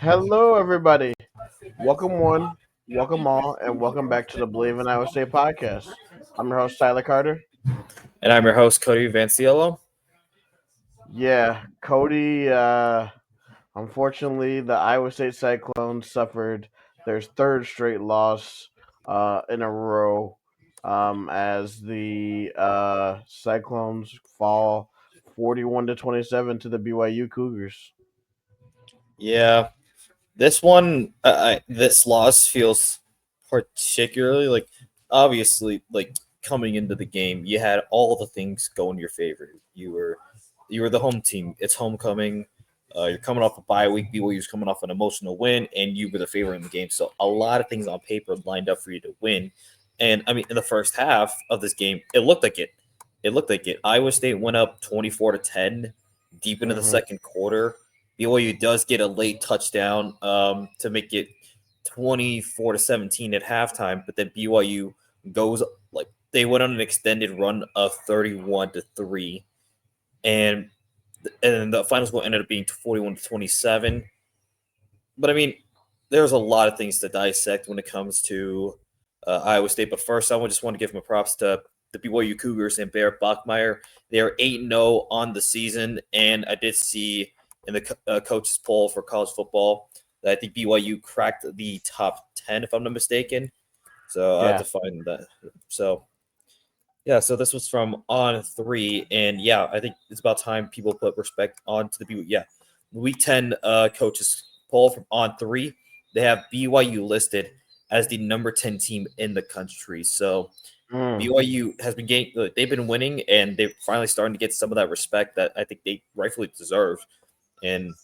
Hello, everybody. Welcome one, welcome all, and welcome back to the Bleav in Iowa State podcast. I'm your host, Tyler Carter. And I'm your host, Cody Vanciello. Yeah, Cody. Unfortunately, the Iowa State Cyclones suffered their third straight loss in a row as the Cyclones fall 41-27 to the BYU Cougars. Yeah, this loss feels particularly obviously, coming into the game, you had all the things going your favor. You were the home team. It's homecoming. You're coming off a bye week. BYU's coming off an emotional win, and you were the favorite in the game. So a lot of things on paper lined up for you to win. And I mean, in the first half of this game, it looked like it. It looked like it. Iowa State went up 24-10 deep into the Hmm. second quarter. BYU does get a late touchdown to make it 24-17 at halftime, but then BYU goes they went on an extended run of 31-3, and the final score ended up being 41-27. But I mean, there's a lot of things to dissect when it comes to Iowa State. But first, just want to give my props to the BYU Cougars and Bear Bachmeyer. They are 8-0 on the season, and I did see in the coaches poll for college football that I think BYU cracked the top 10, if I'm not mistaken. So I have Yeah. to find that. So yeah, so this was from On Three, and yeah, I think it's about time people put respect onto the BYU. Yeah, Week 10 coaches poll from On Three. They have BYU listed as the number 10 team in the country. So Mm. BYU has been getting, they've been winning, and they're finally starting to get some of that respect that I think they rightfully deserve. And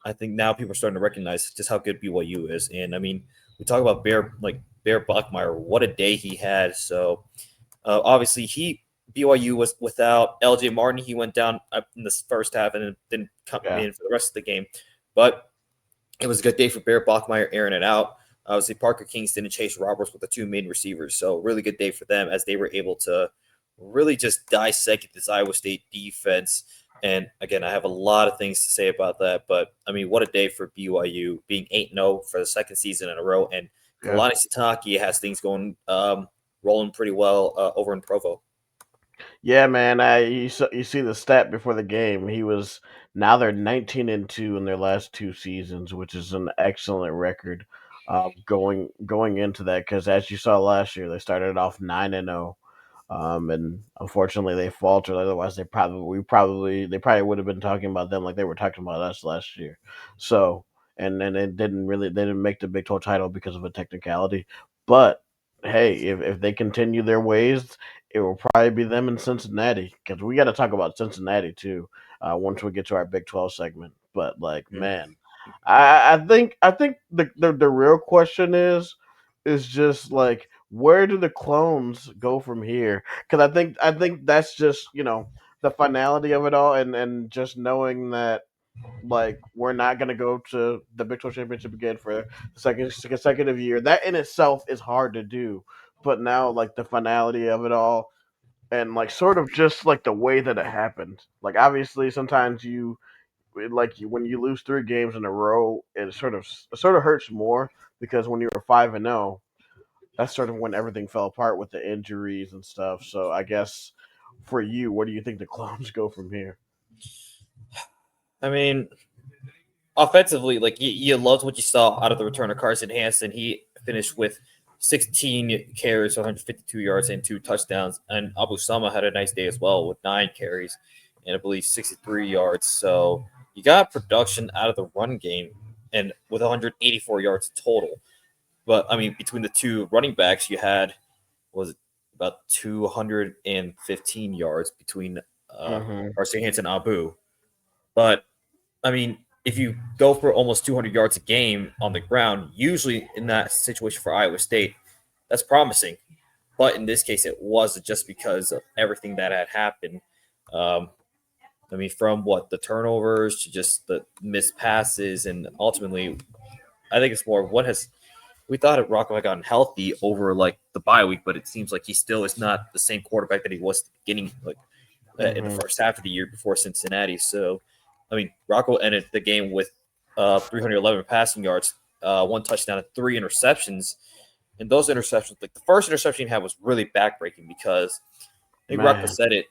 I think now people are starting to recognize just how good BYU is. And I mean, we talk about Bear Buckmeyer, what a day he had. So obviously, BYU was without LJ Martin. He went down in the first half and didn't come Yeah. in for the rest of the game. But it was a good day for Bear Bachmeyer airing it out. Obviously, Parker Kingston and Chase Roberts were the two main receivers. So really good day for them as they were able to really just dissect this Iowa State defense. And again, I have a lot of things to say about that. But I mean, what a day for BYU being 8-0 for the second season in a row. And Yeah. Kalani Sitake has things going rolling pretty well over in Provo. Yeah, man. You see the stat before the game. He was now they're 19-2 in their last two seasons, which is an excellent record. Going into that, because as you saw last year, they started off 9-0, and unfortunately they faltered. Otherwise, they probably would have been talking about them like they were talking about us last year. So and they didn't make the Big 12 title because of a technicality, but. Hey, if they continue their ways, it will probably be them in Cincinnati because we got to talk about Cincinnati too once we get to our Big 12 segment. But like, Mm. man, I think the real question is just like where do the clones go from here? Because I think that's just the finality of it all, and just knowing that like we're not going to go to the Big 12 championship again for the second consecutive year. That in itself is hard to do. But now, like the finality of it all, and like sort of just like the way that it happened. Like obviously, sometimes when you lose three games in a row, it sort of hurts more because when you were 5-0, that's sort of when everything fell apart with the injuries and stuff. So I guess for you, where do you think the clones go from here? I mean, offensively, you loved what you saw out of the return of Carson Hansen. He finished with 16 carries, 152 yards, and two touchdowns. And Abu Sama had a nice day as well with 9 carries and I believe 63 yards. So you got production out of the run game and with 184 yards total. But I mean, between the two running backs, you had was it about 215 yards between Hmm. Carson Hansen and Abu. But I mean, if you go for almost 200 yards a game on the ground, usually in that situation for Iowa State, that's promising. But in this case, it wasn't just because of everything that had happened. Um, I mean, from what the turnovers to just the missed passes, and ultimately, I think it's more what has we thought Rocco had gotten healthy over the bye week, but it seems like he still is not the same quarterback that he was at the beginning, in the Hmm. first half of the year before Cincinnati. So, I mean, Rocco ended the game with 311 passing yards, one touchdown, and three interceptions. And those interceptions, like the first interception he had, was really backbreaking because I think Rocco Man, said it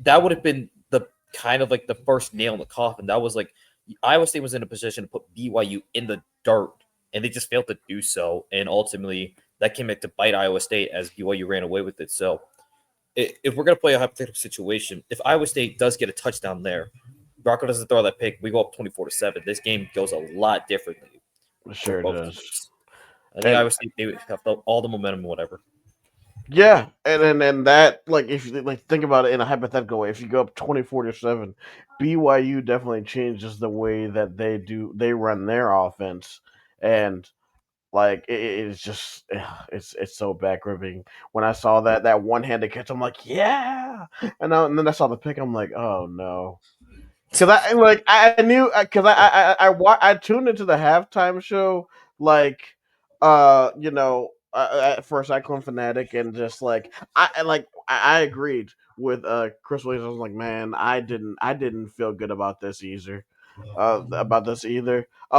that would have been the kind of like the first nail in the coffin. That was like Iowa State was in a position to put BYU in the dirt, and they just failed to do so. And ultimately, that came back to bite Iowa State as BYU ran away with it. So, if we're gonna play a hypothetical situation, if Iowa State does get a touchdown there, Rocco doesn't throw that pick, we go up 24-7. This game goes a lot differently it for sure both does. teams. I think And Iowa State they have all the momentum and whatever. yeah, and that like if you like think about it in a hypothetical way, if you go up 24-7, BYU definitely changes the way that they run their offense, and like it's just it's so back gripping. When I saw that one handed catch, I'm like, yeah, and then I saw the pick, I'm like, oh no. Cause I knew because I tuned into the halftime show like at first Cyclone Fanatic and just like I agreed with Chris Williams. I was like, man, I didn't feel good about this either.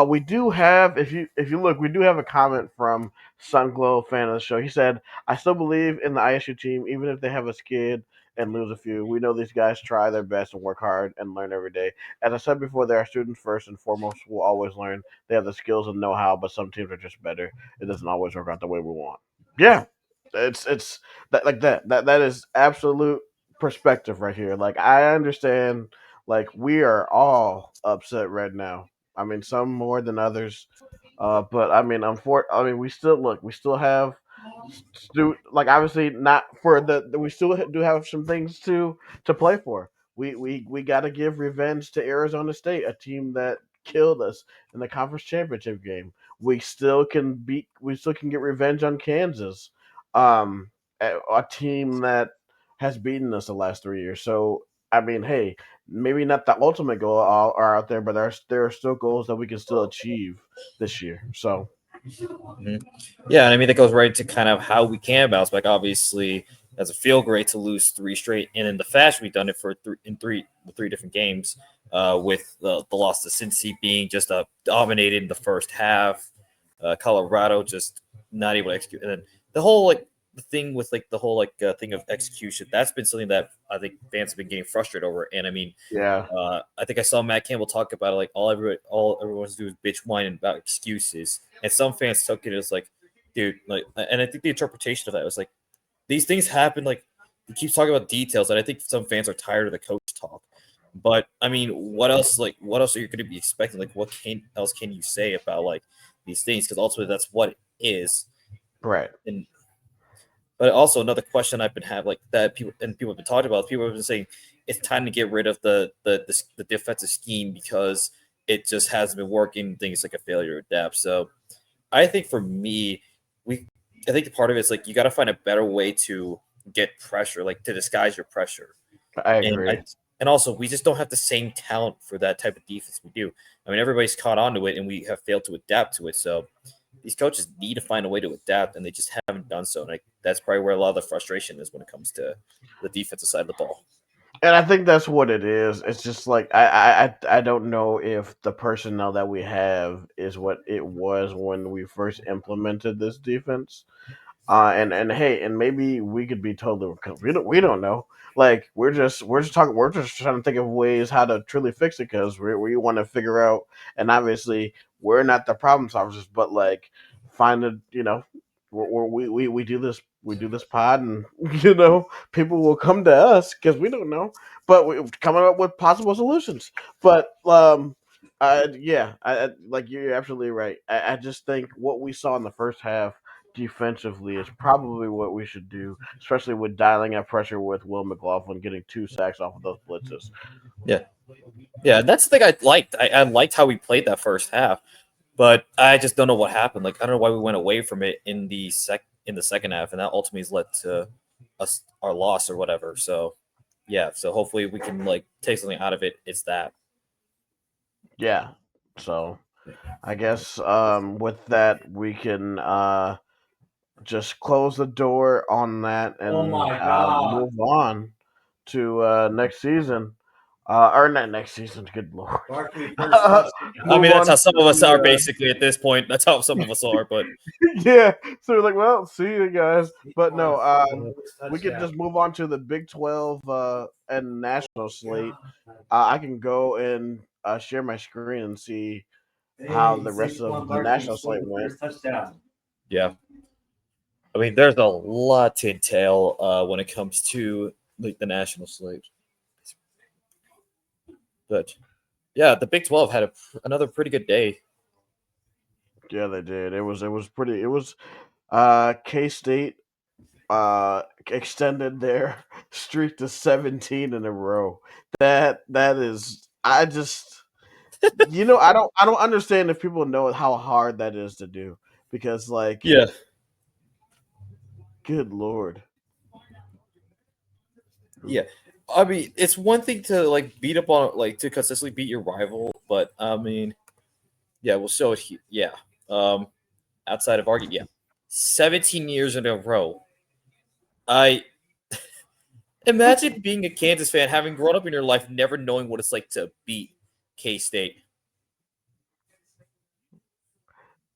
We do have if you look, we do have a comment from Sunglow, fan of the show. He said, I still believe in the ISU team even if they have a skid and lose a few. We know these guys try their best and work hard and learn every day. As I said before, they are students first and foremost. Will always learn. They have the skills and know how, but some teams are just better. It doesn't always work out the way we want. Yeah, it's that like that is absolute perspective right here. Like I understand. Like we are all upset right now. I mean, some more than others. But I mean, I mean, we still have like obviously not for we still do have some things to play for. We got to give revenge to Arizona State, a team that killed us in the conference championship game. We still can get revenge on Kansas, a team that has beaten us the last 3 years. So I mean, hey, maybe not the ultimate goal are out there, but there are still goals that we can still achieve this year. So Mhm. Yeah, and I mean that goes right to kind of how we can bounce back. Obviously, it doesn't feel great to lose three straight, and in the fashion we've done it for three different games. With the loss to Cincy being just dominated in the first half, Colorado just not able to execute, and then the whole like the thing with like the whole thing of execution. That's been something that I think fans have been getting frustrated over. And I mean, yeah, I think I saw Matt Campbell talk about it, like all everyone wants to do is bitch whine about excuses, and some fans took it as like, dude, like, and I think the interpretation of that was like these things happen. Like he keeps talking about details, and I think some fans are tired of the coach talk. But I mean, what else? Like, what else are you going to be expecting? Like, what can else can you say about like these things? Because ultimately, that's what it is. right. And but also another question I've been having, like that people have been talking about. People have been saying it's time to get rid of the defensive scheme because it just hasn't been working. Things like a failure to adapt. So I think for me, we I think part of it's like you got to find a better way to get pressure, like to disguise your pressure. I And agree. and also we just don't have the same talent for that type of defense we do. I mean, everybody's caught on to it, and we have failed to adapt to it. So these coaches need to find a way to adapt, and they just haven't done so. And that's probably where a lot of the frustration is when it comes to the defensive side of the ball. And I think that's what it is. It's just like I don't know if the personnel that we have is what it was when we first implemented this defense. And hey, and maybe we could be totally because we don't know. Like we're just trying to think of ways how to truly fix it because we want to figure out. And obviously, we're not the problem solvers, but like find a we do this pod and people will come to us because we don't know, but we're coming up with possible solutions. But yeah, like you're absolutely right. I just think what we saw in the first half defensively is probably what we should do, especially with dialing up pressure with Will McLaughlin getting 2 sacks off of those blitzes. Yeah, yeah, that's the thing I liked. I liked how we played that first half, but I just don't know what happened. Like I don't know why we went away from it in the second half, and that ultimately has led to us our loss or whatever. So yeah, so hopefully we can like take something out of it. It's that. Yeah. So I guess with that we can just close the door on that Oh and my god. move on to next season. Or not next season. Good lord. I Move mean, that's on how to some of us are the basically at this point. That's how some of us are, but yeah. So we're like, well, see you guys. But no, we could just move on to the Big 12 and national slate. I can go and share my screen and see how the rest of the national slate went. yeah. I mean, there's a lot to entail when it comes to like the national slate. But yeah, the Big 12 had another pretty good day. Yeah, they did. It was pretty. It was K State extended their streak to 17 in a row. That is, I just, I don't understand if people know how hard that is to do, because like, Yeah, good lord. yeah. I mean, it's one thing to like beat up on like to consistently beat your rival, but I mean, yeah, we'll show it. Yeah, um, outside of argument, yeah, 17 years in a row. I imagine being a Kansas fan, having grown up in your life, never knowing what it's like to beat K State.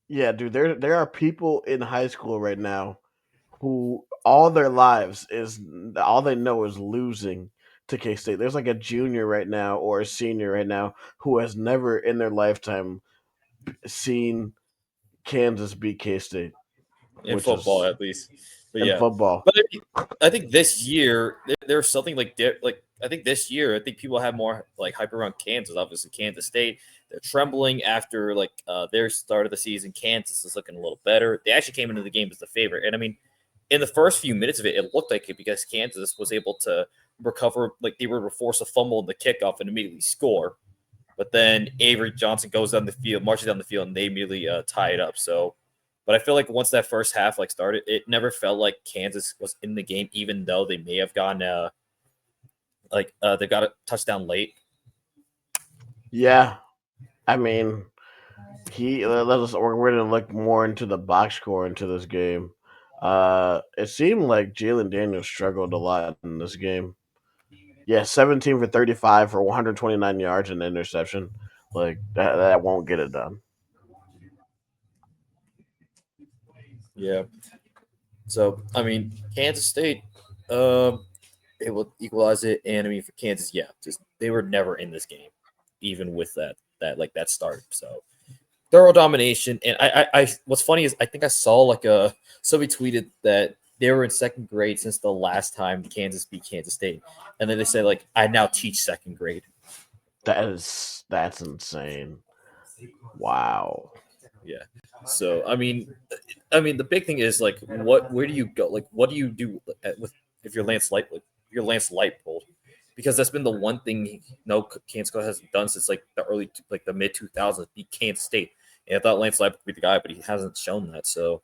Yeah, dude, there are people in high school right now who all their lives is all they know is losing to K State. There's like a junior right now or a senior right now who has never in their lifetime seen Kansas beat K State, In which football, is at least. But in yeah, football. but I think this year there's something like I think this year I think people have more like hype around Kansas. Obviously, Kansas State they're trembling after like their start of the season. Kansas is looking a little better. They actually came into the game as the favorite, and I mean, in the first few minutes of it, it looked like it because Kansas was able to recover. Like they were able to force a fumble in the kickoff and immediately score. But then Avery Johnson goes down the field, marches down the field, and they immediately tie it up. So, but I feel like once that first half like started, it never felt like Kansas was in the game, even though they may have gotten they got a touchdown late. Yeah, I mean, let us. We're going to look more into the box score into this game. It seemed like Jalen Daniels struggled a lot in this game. Yeah, 17 for 35 for 129 yards and an interception. Like that won't get it done. Yeah. So I mean, Kansas State, um, they will equalize it, and I mean for Kansas, yeah, just they were never in this game, even with that start. So thorough domination. And what's funny is I think I saw like somebody tweeted that they were in second grade since the last time Kansas beat Kansas State, and then they said like I now teach second grade. That's insane. Wow. Yeah. So I mean the big thing is like where do you go? Like what do you do with if you're Lance Lightfold? Because that's been the one thing no Kansas has done since like the mid 2000s beat Kansas State. And I thought Lance Lightfold would be the guy, but he hasn't shown that. So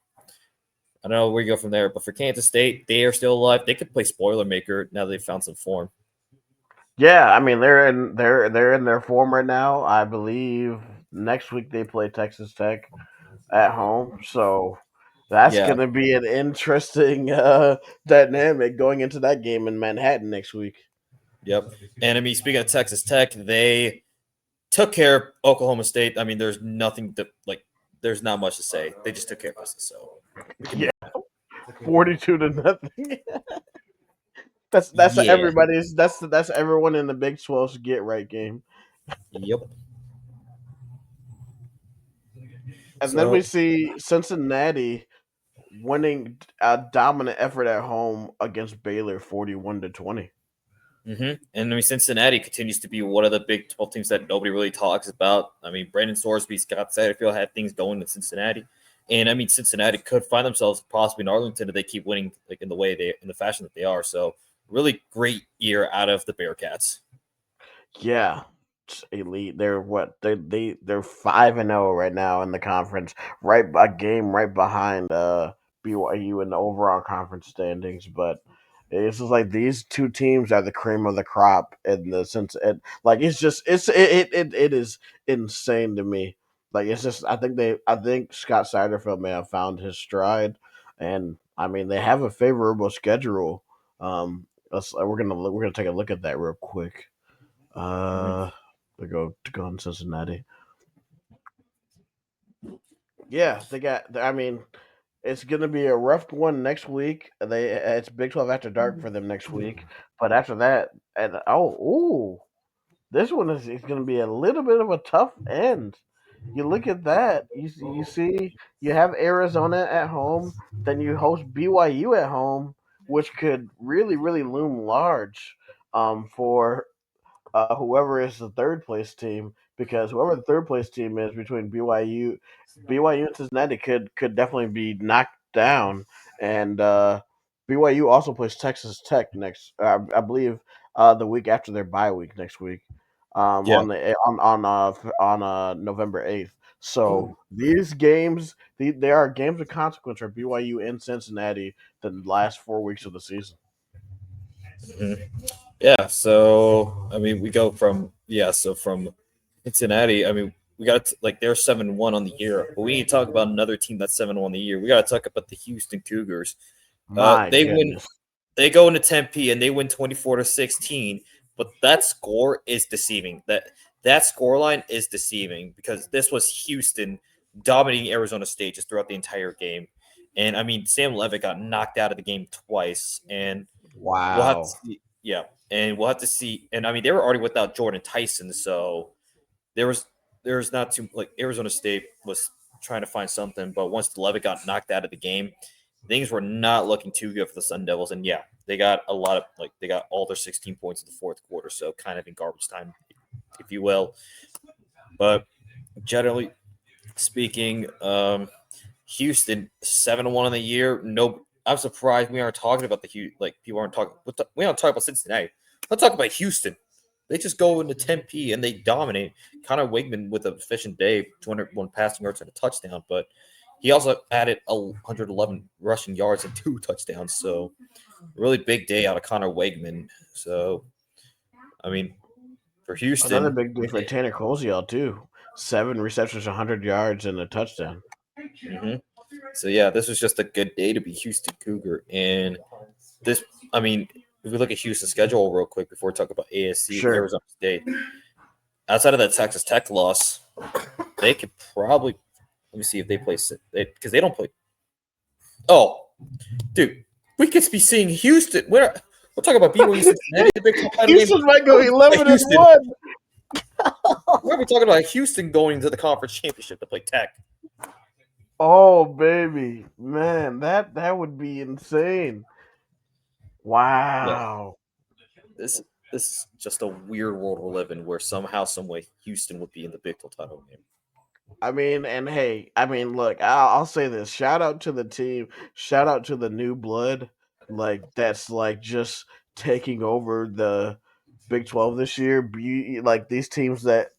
I don't know where you go from there. But for Kansas State, they are still alive. They could play spoiler maker now that they've found some form. Yeah, I mean they're in their form right now. I believe next week they play Texas Tech at home, so that's Yeah. gonna be an interesting dynamic going into that game in Manhattan next week. Yep. And I mean, speaking of Texas Tech, they took care of Oklahoma State. I mean, there's nothing to like. There's not much to say. They just took care of business, so we can Yeah, move on. 42-0. That's Yeah. everybody's. That's everyone in the Big 12's get right game. Yep. And then we So, see Cincinnati winning a dominant effort at home against Baylor, 41-20. and I mean, Cincinnati continues to be one of the Big 12 teams that nobody really talks about. I mean, Brandon Sorsby, Scott Satterfield had things going in Cincinnati, and I mean, Cincinnati could find themselves possibly in Arlington if they keep winning like in the fashion that they are. So, really great year out of the Bearcats. Yeah, it's elite. They're what they're 5-0 right now in the conference, right a game right behind BYU in the overall conference standings. But it's just like these two teams are the cream of the crop in the sense it like it's just it is insane to me. Like it's just I think Scott Seiderfeld may have found his stride, and I mean they have a favorable schedule. We're gonna take a look at that real quick. Mhm. Uh, to go in Cincinnati. Yeah, they got. I mean, it's gonna be a rough one next week. It's Big 12 after dark for them next week, but after that, and this one is going to be a little bit of a tough end. You look at that. You see you have Arizona at home, then you host BYU at home, which could really loom large for whoever is the third place team, because whoever the third place team is between BYU and Cincinnati could definitely be knocked down. And BYU also plays Texas Tech next, I Bleav, the week after their bye week next week, Yeah. on November 8th. So these games, they are games of consequence for BYU in Cincinnati the last 4 weeks of the season. Mhm. Yeah. So I mean, we go from from Cincinnati. I mean, we got like they're 7-1 on the year, but we need to talk about another team that's 7-1 on the year. We got to talk about the Houston Cougars. My They win. goodness. They go into Tempe and they win 24-16. But that score is deceiving. That score line is deceiving because this was Houston dominating Arizona State just throughout the entire game. And I mean, Sam Levitt got knocked out of the game twice, and we'll have to Wow. see. Yeah, and we'll have to see. And I mean, they were already without Jordan Tyson, so there was there's not too like Arizona State was trying to find something, but once Levitt got knocked out of the game, things were not looking too good for the Sun Devils. And yeah, they got a lot of they got all their 16 points in the fourth quarter, so kind of in garbage time, if you will. But generally speaking, Houston 7-1 in the year. No, I'm surprised we aren't talking about people aren't talking. We aren't talking about Cincinnati. Let's talk about Houston. They just go into Tempe and they dominate. Connor Wigman with an efficient day, 201 passing yards and a touchdown, but he also added 111 rushing yards and 2 touchdowns. So really big day out of Connor Wigman. So I mean, for Another Houston, big day for Tanner Koziel too. 7 receptions, 100 yards, and a touchdown. mhm. So yeah, this was just a good day to be Houston Cougar. And this, I mean, if we look at Houston's schedule real quick before we talk about ASU, Sure. Arizona State, outside of that Texas Tech loss, they could probably let me see if they play because they don't play. Oh, dude, we could be seeing Houston. We're talking about BYU Cincinnati, the Big 12 title game. Houston might Why go are we talking about 11 and Houston? 1. Why are we talking about Houston going to the conference championship to play Tech? Oh baby, man, that would be insane. Yeah, Wow. this this is just a weird world we're living where somehow, some way, Houston would be in the Big 12 title game. I mean, and hey, I mean, look, I'll say this. Shout out to the team. Shout out to the new blood, like that's like just taking over the Big 12 this year. Like these teams that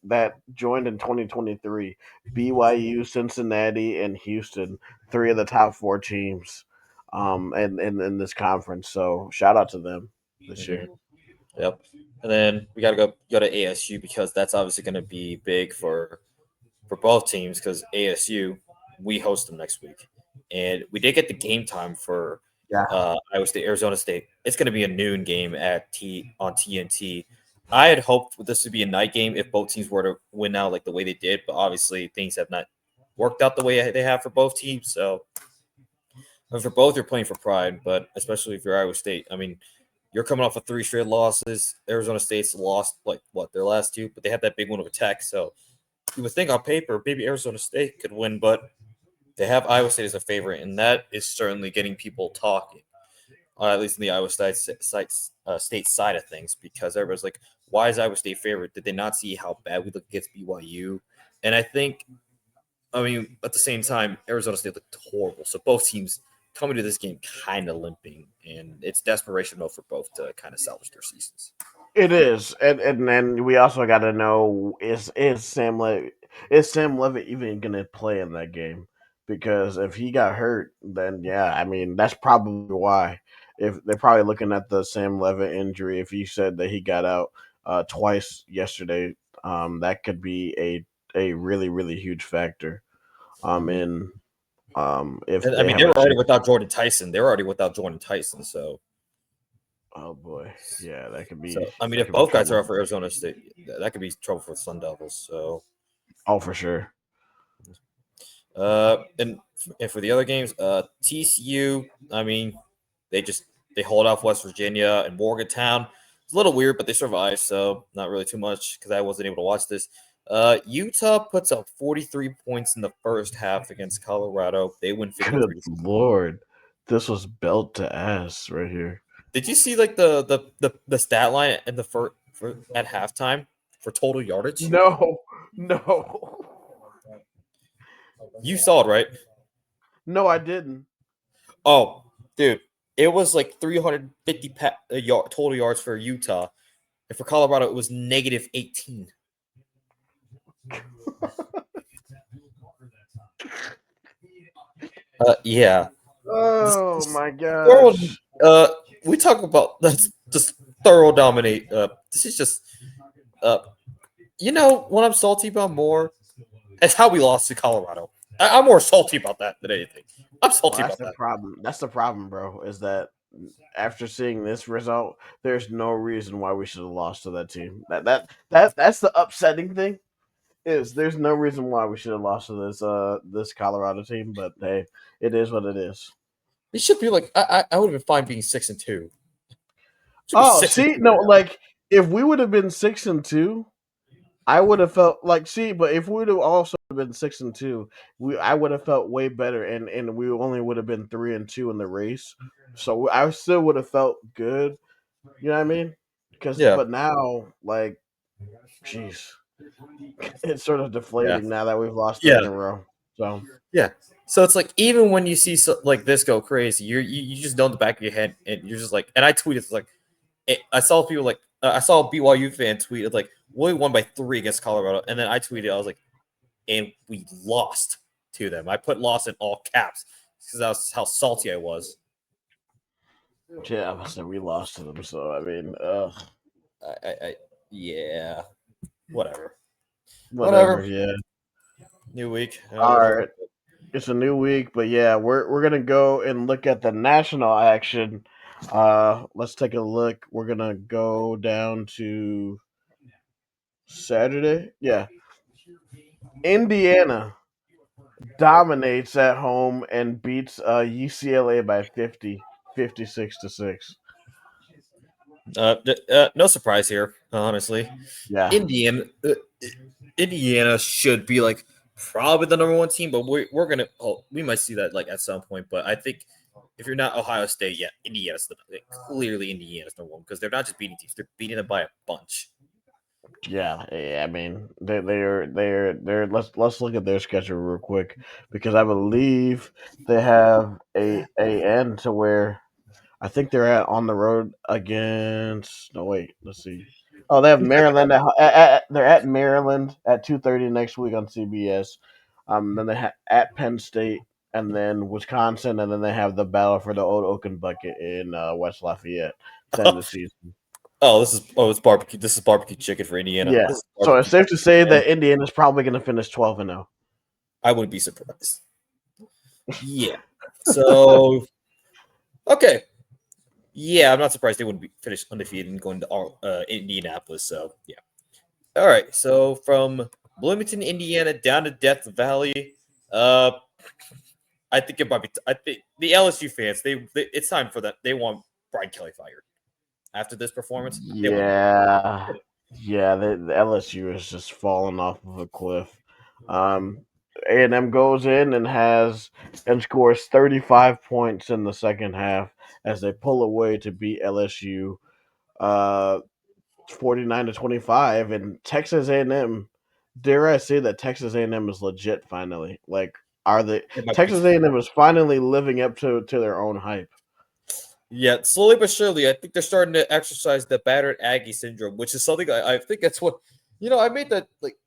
joined in 2023, BYU, Cincinnati, and Houston, three of the top four teams, and in this conference. So shout out to them this Hmm. year. Yep. And then we got to go to ASU because that's obviously going to be big for both teams because ASU we host them next week, and we did get the game time for Yeah. Iowa State, Arizona State. It's going to be a noon game at T on TNT. I had hoped this would be a night game if both teams were to win out like the way they did, but obviously things have not worked out the way they have for both teams. So for both, you're playing for pride, but especially if you're Iowa State. I mean, you're coming off of 3 straight losses. Arizona State's lost like what their last two, but they had that big one over Tech. So you would think on paper maybe Arizona State could win, but they have Iowa State as a favorite, and that is certainly getting people talking. At least in the Iowa State side of things, because everybody's like, "Why is Iowa State favorite? Did they not see how bad we look against BYU?" And I think, I mean, at the same time, Arizona State looked horrible. So both teams coming to this game kind of limping, and it's desperation mode for both to kind of salvage their seasons. It is, and then we also got to know is Sam Levitt even going to play in that game? Because if he got hurt, then yeah, I mean that's probably why. If they're probably looking at the Sam Levitt injury, if he said that he got out twice yesterday, that could be a really huge factor. Mhm. In if And I they mean, have they a were already chance. without Jordan Tyson. They were already without Jordan Tyson. So Oh boy, yeah, So I mean, that if could be both guys are trouble. out for Arizona State, that could be trouble for the Sun Devils. So Oh, for sure. and for the other games, TCU. I mean, they just they hold off West Virginia and Morgantown. It's a little weird, but they survived, so not really too much because I wasn't able to watch this. Utah puts up 43 points in the first half against Colorado. They win 53 Good to 6. lord, this was belt to ass right here. Did you see like the stat line in the first for at halftime for total yardage? No, no, You saw it, right? no, I didn't. Oh, dude, it was like 350 total yards for Utah, and for Colorado it was negative 18. Yeah, Oh this my thorough. gosh. We talk about that's just thorough dominate. This is just uh, what I'm salty about more is how we lost to Colorado. I'm more salty about that than anything. I'm Well, salty that's about the that. problem. That's the problem, bro. Is that after seeing this result, there's no reason why we should have lost to that team. That's the upsetting thing. Is there's no reason why we should have lost to this Colorado team, but hey, it is what it is. It should be like I would have been fine being 6-2. It should be Oh, six and see, two no, right now. like if we would have been 6-2, I would have felt like see, but if we would have also been 6-2, I would have felt way better, and we only would have been 3-2 in the race, so I still would have felt good. You know what I mean? Because Yeah, but now, like, jeez, it's sort of yeah, deflating now that we've lost three yeah, in a row. So yeah. So it's like even when you see like this go crazy, you just know in the back of your head, and you're just like. And I tweeted like, I saw people like I saw a BYU fan tweeted like, "We won by 3 against Colorado," and then I tweeted, I was like, "And we lost to them." I put "lost" in all caps because that's how salty I was. yeah, I said we lost to them. So I mean, I yeah, whatever, whatever. whatever. Yeah. New week. All Whatever. right. It's a new week, but yeah, we're gonna go and look at the national action. Let's take a look. We're gonna go down to Saturday. Yeah, Indiana dominates at home and beats UCLA by 50, 56-6. No surprise here, honestly. Yeah, Indian, Indiana should be like probably the number one team, but we're gonna we might see that like at some point. But I think if you're not Ohio State, yeah, Indiana's clearly Indiana's number one because they're not just beating teams; they're beating them by a bunch. yeah. I mean, they're. Let's look at their schedule real quick because I Bleav they have a end to where I think they're at on the road against. No, wait. Let's see. Oh, they have Maryland. They're at Maryland at 2:30 next week on CBS. Then they have at Penn State and then Wisconsin, and then they have the battle for the Old Oaken Bucket in West Lafayette to end the season. Oh, it's barbecue. This is barbecue chicken for Indiana. Yeah. This is So it's barbecue safe to chicken, say man. that Indiana's probably going to finish 12-0. I wouldn't be surprised. Yeah. So okay. Yeah, I'm not surprised they wouldn't be finished undefeated and going to Indianapolis. So yeah. All right. So from Bloomington, Indiana, down to Death Valley. Uh, I think it might be. I think the LSU fans. It's time for that. They want Brian Kelly fired after this performance. They want him fired. Yeah, yeah. The LSU is just falling off of a cliff. Um, A&M goes in and scores 35 points in the second half as they pull away to beat LSU 49-25. And Texas A&M, dare I say that Texas A&M is legit finally. Like, are they It might be. Texas A&M is finally living up to their own hype. Yeah, slowly but surely, I think they're starting to exercise the battered Aggie syndrome, which is something I think that's what I made that like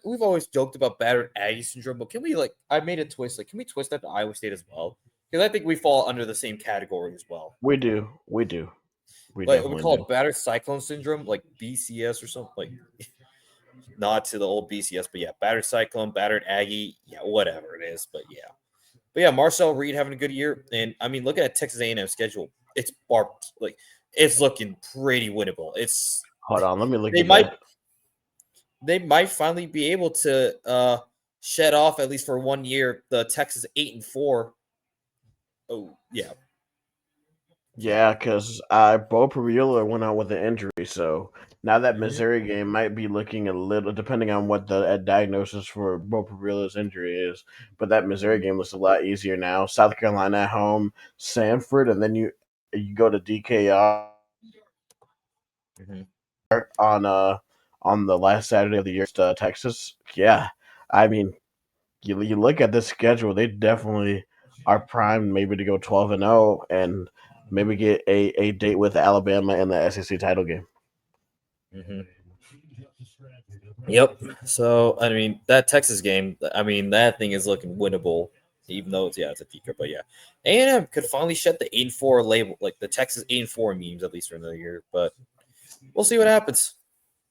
we've always joked about battered Aggie syndrome, but can we like I made a twist like can we twist that to Iowa State as well? Because I think we fall under the same category as well. We do, we do, we Like we definitely call do. it battered cyclone syndrome, like BCS or something, like not to the old BCS, but yeah, battered cyclone, battered Aggie, yeah, whatever it is, but yeah. But yeah, Marcel Reed having a good year, and I mean, look at Texas A&M schedule. It's bar like it's looking pretty winnable. It's Hold on, let me look they at might that. they might finally be able to shed off at least for 1 year the Texas 8-4. Oh yeah, Yeah, because Bo Priola went out with an injury, so now that Missouri game might be looking a little, depending on what the diagnosis for Bo Priola's injury is. But that Missouri game looks a lot easier now. South Carolina at home, Sanford, and then you go to DKR mm-hmm. on on the last Saturday of the year against Texas. Yeah, I mean, you look at this schedule, they definitely are primed maybe to go 12-0 and maybe get a date with Alabama in the SEC title game. Mm-hmm. Yep. So I mean that Texas game, I mean that thing is looking winnable, even though it's a kicker. But yeah, A&M could finally shed the 8-4 label, like the Texas 8-4 memes at least for another year. But we'll see what happens.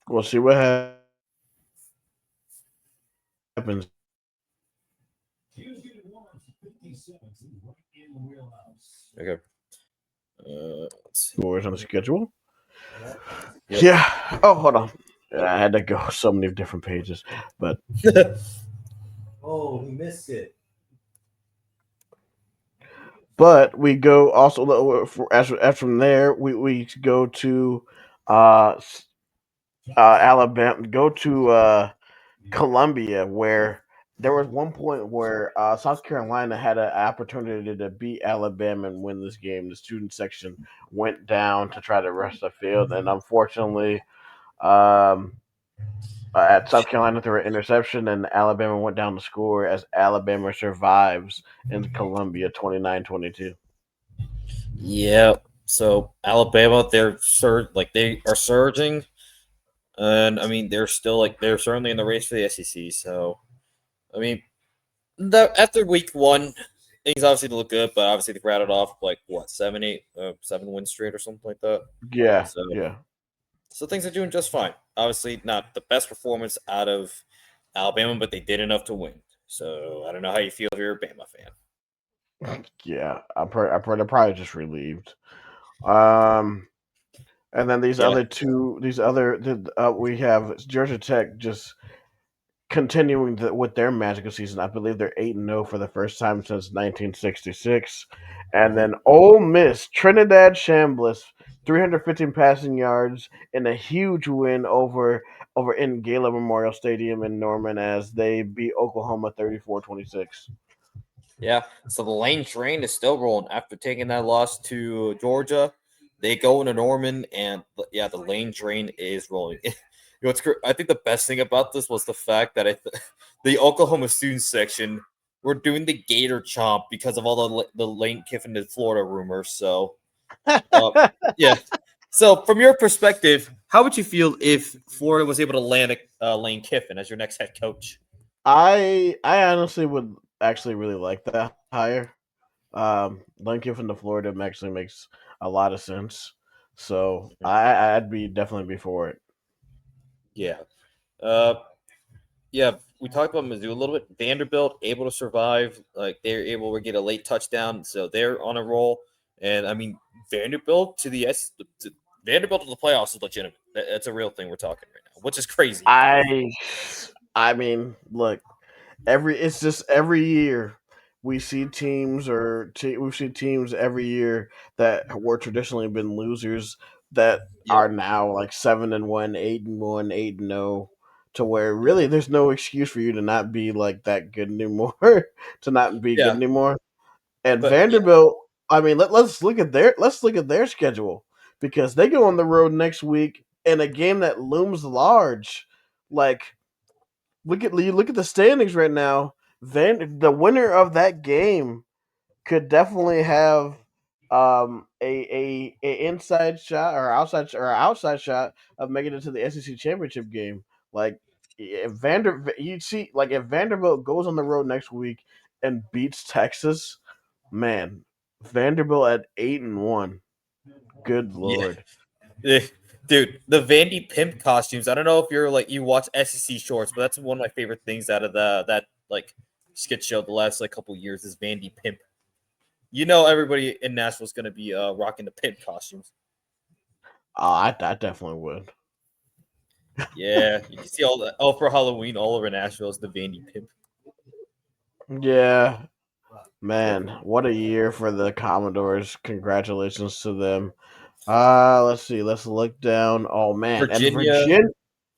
We'll see what happens. Okay. Let's see. Who's on the schedule? Yep. Yeah. Oh, hold on. I had to go so many different pages, but Oh, he missed it. we go also as from there we go to uh, Alabama, go to Columbia, where there was one point where South Carolina had an opportunity to beat Alabama and win this game. The student section went down to try to rush the field, and unfortunately, um, at South Carolina threw an interception, and Alabama went down to score as Alabama survives in Columbia 29-22. Yeah. So Alabama, they are surging, and I mean they're still they're certainly in the race for the SEC. So I mean, after week one, things obviously look good, but obviously they rattled off like what 7 win straight or something like that. Yeah, So yeah. so things are doing just fine. Obviously, not the best performance out of Alabama, but they did enough to win. So I don't know how you feel if you're a Bama fan. Yeah, I'm probably just relieved. Um, and then Yeah, we have Georgia Tech just continuing with their magical season. I believe they're 8-0 for the first time since 1966. And hmm then Ole Miss, Trinidad Shambliss, 315 passing yards in a huge win over in Gala Memorial Stadium in Norman as they beat Oklahoma 34-26. yeah. So the lane train is still rolling after taking that loss to Georgia. They go into Norman, and yeah, the lane train is rolling. I think the best thing about this was the fact that the Oklahoma student section were doing the Gator chomp because of all the Lane Kiffin to Florida rumors. So Uh, yeah. So, from your perspective, how would you feel if Florida was able to land Lane Kiffin as your next head coach? I honestly would actually really like that hire. Lane Kiffin to Florida actually makes a lot of sense. So I'd be definitely be for it. Yeah. Uh, yeah. We talked about Mizzou a little bit. Vanderbilt able to survive. Like they're able to get a late touchdown, so they're on a roll. And I mean, Vanderbilt to the S. Vanderbilt to the playoffs is legitimate. That's a real thing we're talking right now, which is crazy. I I mean, look, it's just every year we see we see teams every year that were traditionally been losers that Yep. are now like 7-1, 8-1, 8-0, to where really there's no excuse for you to not be like that good anymore, to not be good Yeah. anymore. And But yeah. Vanderbilt, I mean, let's look at their schedule, because they go on the road next week in a game that looms large. Like, look at the standings right now. The winner of that game could definitely have a inside shot or outside shot of making it to the SEC championship game. Like, if Vanderbilt goes on the road next week and beats Texas, man, Vanderbilt at 8-1. Good Yeah. lord. Eh, Dude, the Vandy Pimp costumes. I don't know if you watch SEC shorts, but that's one of my favorite things out of that skit show the last couple years is Vandy Pimp. You know everybody in Nashville is gonna be rocking the pimp costumes. I definitely would. Yeah, you can see all the for Halloween all over Nashville is the Vandy pimp. Yeah, man, Yep. what a year for the Commodores. Congratulations to them. Let's see. Let's look down. Oh man, and Virginia Virginia,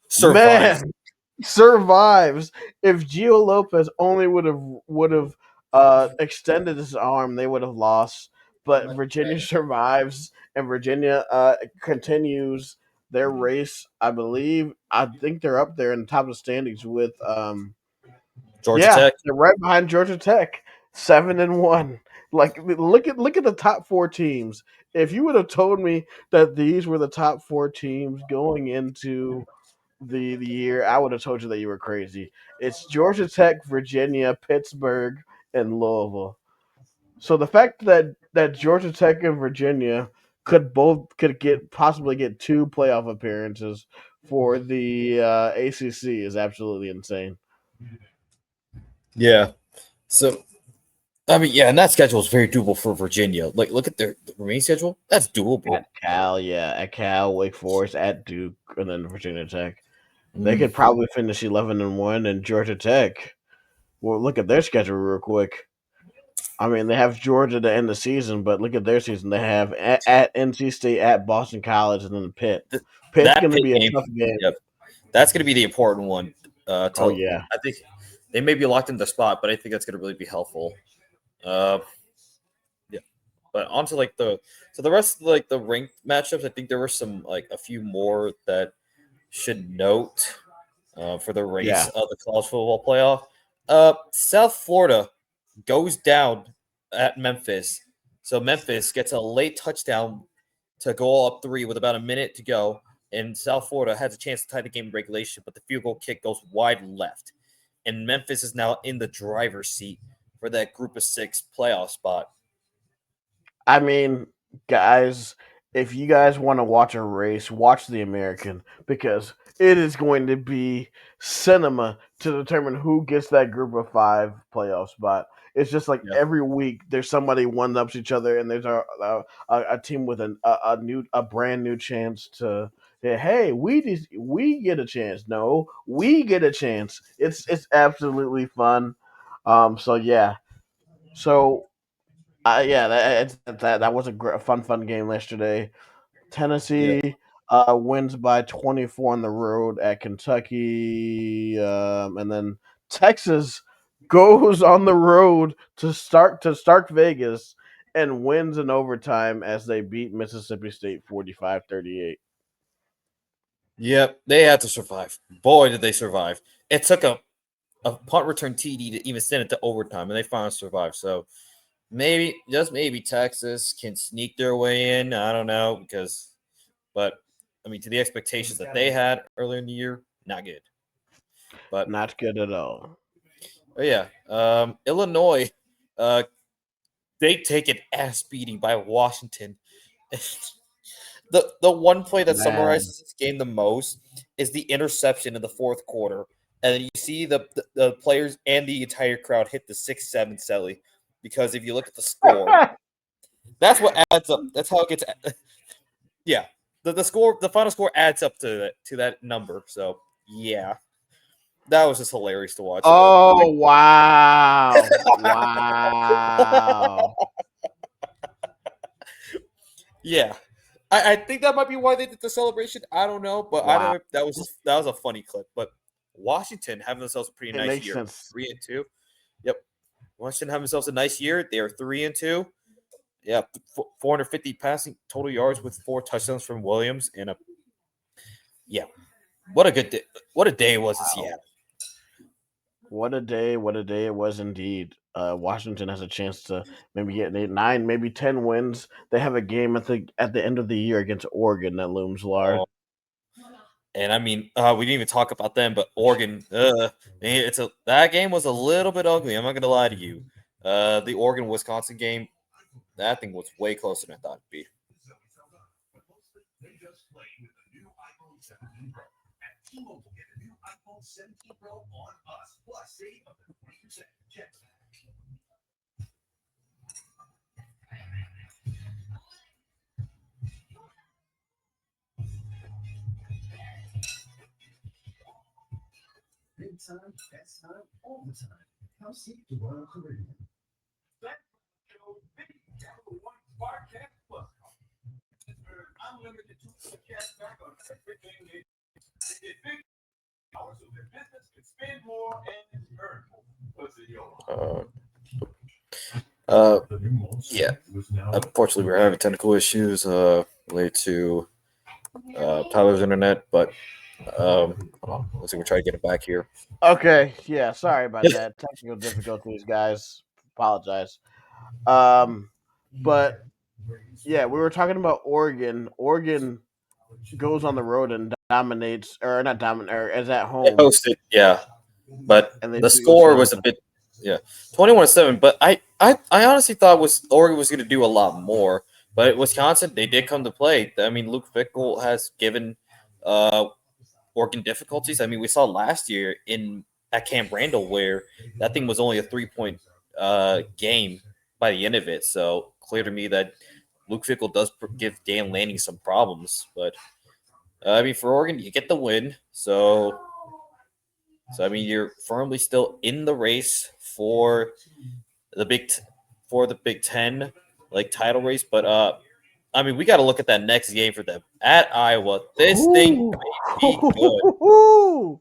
survives. man, survives. If Gio Lopez only would have extended his arm, they would have lost. But Virginia survives, and Virginia continues their race. I believe. I think they're up there in the top of the standings with Georgia yeah, Tech. they're right behind Georgia Tech, 7-1. Like look at the top four teams. If you would have told me that these were the top four teams going into the year, I would have told you that you were crazy. It's Georgia Tech, Virginia, Pittsburgh, and Louisville. So the fact that Georgia Tech and Virginia could get possibly get two playoff appearances for the ACC is absolutely insane. Yeah. So I mean, yeah, and that schedule is very doable for Virginia. Like, look at their the remaining schedule. That's doable. At Cal, yeah, at Cal, Wake Forest, at Duke, and then Virginia Tech. They Mm. could probably finish 11-1, and Georgia Tech. Well, look at their schedule real quick. I mean, they have Georgia to end the season, but look at their season. They have at NC State, at Boston College, and then Pitt. Th- Pitt's that going to pit be a game. tough game. Yep. That's going to be the important one. Oh To yeah, I think they may be locked in the spot, but I think that's going to really be helpful. Uh, yeah. But onto like the rest of like the ranked matchups, I think there were some like a few more that should note for the race yeah. of the college football playoff. South Florida goes down at Memphis. So Memphis gets a late touchdown to go up three with about a minute to go. And South Florida has a chance to tie the game in regulation, but the field goal kick goes wide left. And Memphis is now in the driver's seat for that group of six playoff spot. I mean, guys, if you guys want to watch a race, watch the American because it is going to be cinema to determine who gets that group of five playoff spot. It's just like Yeah. every week there's somebody one ups each other, and there's a team with a brand new chance to say, hey, we get a chance. No, we get a chance. It's absolutely fun. So yeah. So yeah, that was a fun game yesterday. Yeah. Tennessee wins by 24 on the road at Kentucky, and then Texas goes on the road to Stark Vegas and wins in overtime as they beat Mississippi State 45-38. Yep. They had to survive. Boy, did they survive. It took a punt return TD to even send it to overtime, and they finally survived. So maybe, just maybe, Texas can sneak their way in. I don't know but I mean, to the expectations that they had earlier in the year, not good. But Not good at all. oh yeah, Illinois, uh, they take an ass beating by Washington. The one play that Man. summarizes this game the most is the interception in the fourth quarter, and then you see the players and the entire crowd hit the 6-7 celly because if you look at the score, that's what adds up. That's how it gets. Yeah, the score, the final score adds up to that number. So yeah, that was just hilarious to watch. Oh wow. Wow. Yeah, I think that might be why they did the celebration. I don't know, but I Wow. don't. That was a funny clip. But Washington having themselves a pretty It nice makes year, sense. 3-2. Yep, Washington having themselves a nice year. They are 3-2. Yeah, 450 passing total yards with 4 touchdowns from Williams and a yeah. What a good day! What a day it was in Wow. Seattle. What a day it was indeed. Washington has a chance to maybe get 8, 9, maybe 10 wins. They have a game at the end of the year against Oregon that looms large. Oh, and I mean, we didn't even talk about them, but Oregon, man, that game was a little bit ugly. I'm not gonna lie to you. The Oregon Wisconsin game, that thing was way closer than I thought it'd be. Uh, uh, yeah. Unfortunately, we're having technical issues related to Tyler's internet, but hold on. Let's see. We're trying to get it back here. Okay, yeah, sorry about that. Technical difficulties, guys. Apologize. Um, but yeah, we were talking about Oregon. Oregon goes on the road and dominates, or not dominate, or is at They home, hosted, yeah, but and they the beat score was a Wisconsin. bit, yeah, 21-7. But I honestly thought was Oregon was going to do a lot more. But Wisconsin, they did come to play. I mean, Luke Fickle has given uh, Oregon difficulties. I mean, we saw last year in at Camp Randall where that thing was only a 3 point game by the end of it. So clear to me that Luke Fickle does give Dan Lanning some problems. But I mean, for Oregon, you get the win. So I mean, you're firmly still in the race for the Big Ten like title race. But I mean, we got to look at that next game for them at Iowa. This thing Ooh. may be good.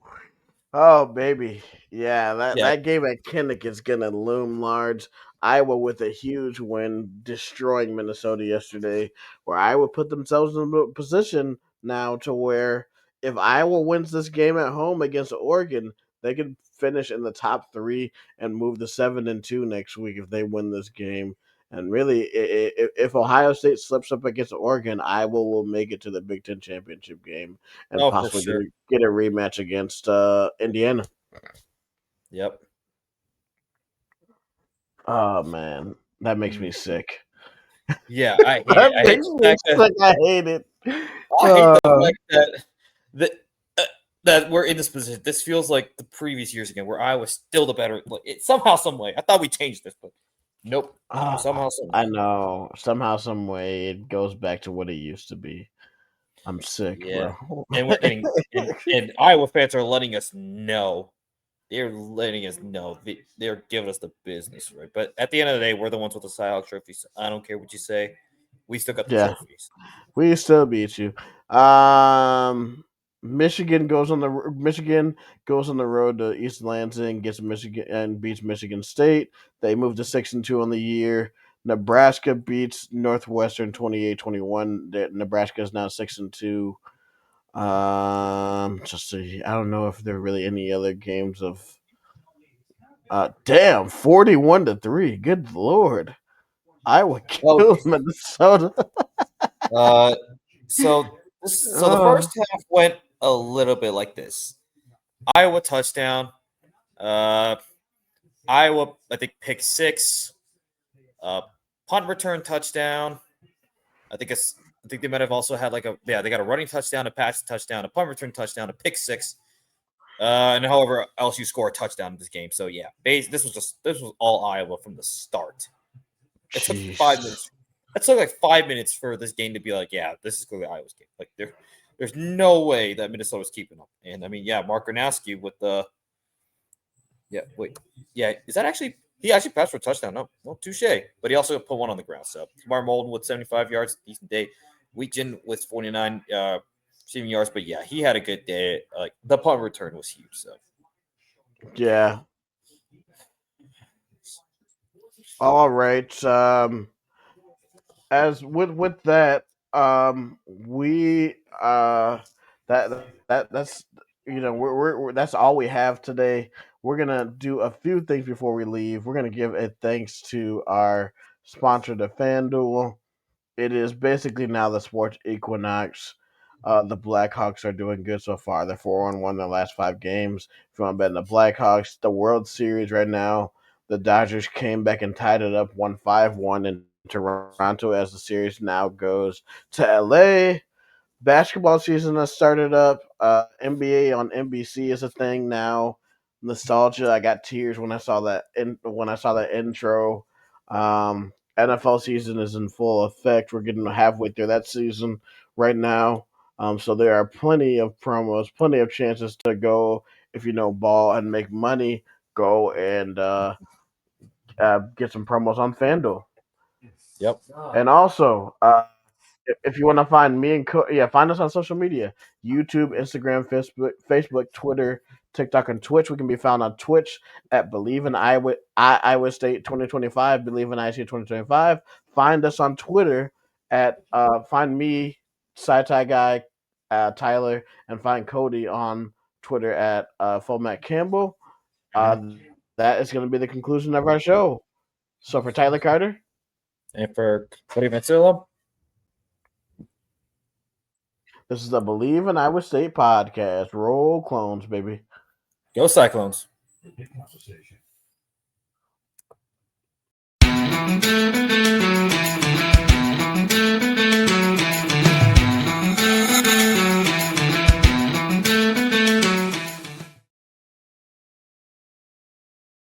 Oh baby, yeah, that Yeah. that game at Kinnick is gonna loom large. Iowa with a huge win, destroying Minnesota yesterday, where Iowa put themselves in a position now to where if Iowa wins this game at home against Oregon, they could finish in the top three and move to 7-2 next week if they win this game. And really, if Ohio State slips up against Oregon, Iowa will make it to the Big Ten championship game and Oh, for possibly sure. get a rematch against Indiana. Yep. Oh man, that makes me Mm. sick. Yeah, I hate it. That I hate makes the me fact that sick. I hate it. I hate Uh, the fact that uh, that we're in this position. This feels like the previous years again, where I was still the better. Like, somehow, some way. I thought we changed this, but nope. Somehow, some I way. know. Somehow, some way, it goes back to what it used to be. I'm sick, Yeah, bro. and we're and Iowa fans are letting us know. They're letting us know they're giving us the business, right? But at the end of the day, we're the ones with the Cyhawk trophies. I don't care what you say. We still got the Yeah, trophies. we still beat you. Um, Michigan goes on the road to East Lansing, gets Michigan and beats Michigan State. They move to 6-2 on the year. Nebraska beats Northwestern 28-21. Nebraska is now 6-2. Just see, I don't know if there are really any other games of. Damn, 41-3. Good lord, Iowa Well, killed Minnesota. uh, so the uh, first half went a little bit like this. Iowa touchdown. Uh, Iowa, I think pick six. Uh, punt return touchdown. I think it's. I think they might have also had like a they got a running touchdown, a pass touchdown, a punt return touchdown, a pick six. And however else you score a touchdown in this game. So yeah, this was all Iowa from the start. It took 5 minutes. Jeez. It took like 5 minutes for this game to be like, yeah, this is clearly Iowa's game. Like there's no way that Minnesota was keeping up. And I mean, yeah, Mark Gronowski with the yeah, is that actually he actually passed for a touchdown? No, well, touche. But he also put one on the ground. So Kamar Molden with 75 yards, decent day. Wheatgen with 49 receiving yards, but yeah, he had a good day. Like the punt return was huge. So Yeah. All right. As with that, we that's that's all we have today. We're gonna do a few things before we leave. We're gonna give a thanks to our sponsor, the FanDuel. It is basically now the sports equinox. The Blackhawks are doing good so far. They're 4-1 in their last 5 games. If you want to bet in the Blackhawks, the World Series right now, the Dodgers came back and tied it up 1-5-1 in Toronto as the series now goes to LA. Basketball season has started up. NBA on NBC is a thing now. Nostalgia. I got tears when I saw that intro. NFL season is in full effect. We're getting halfway through that season right now. So there are plenty of promos, plenty of chances to go if you know ball and make money, go and get some promos on FanDuel. Yep. And also, if you want to find me and yeah, find us on social media: YouTube, Instagram, Facebook, Twitter, TikTok, and Twitch. We can be found on Twitch at Bleav in Iowa State 2025, Bleav in IC 2025. Find us on Twitter at find me, Sci Guy, Tyler, and find Cody on Twitter at Full Matt Campbell. Uh, that is going to be the conclusion of our show. So for Tyler Carter, and for Cody Venezuela, this is the Bleav in Iowa State podcast. Roll clones, baby. go Cyclones.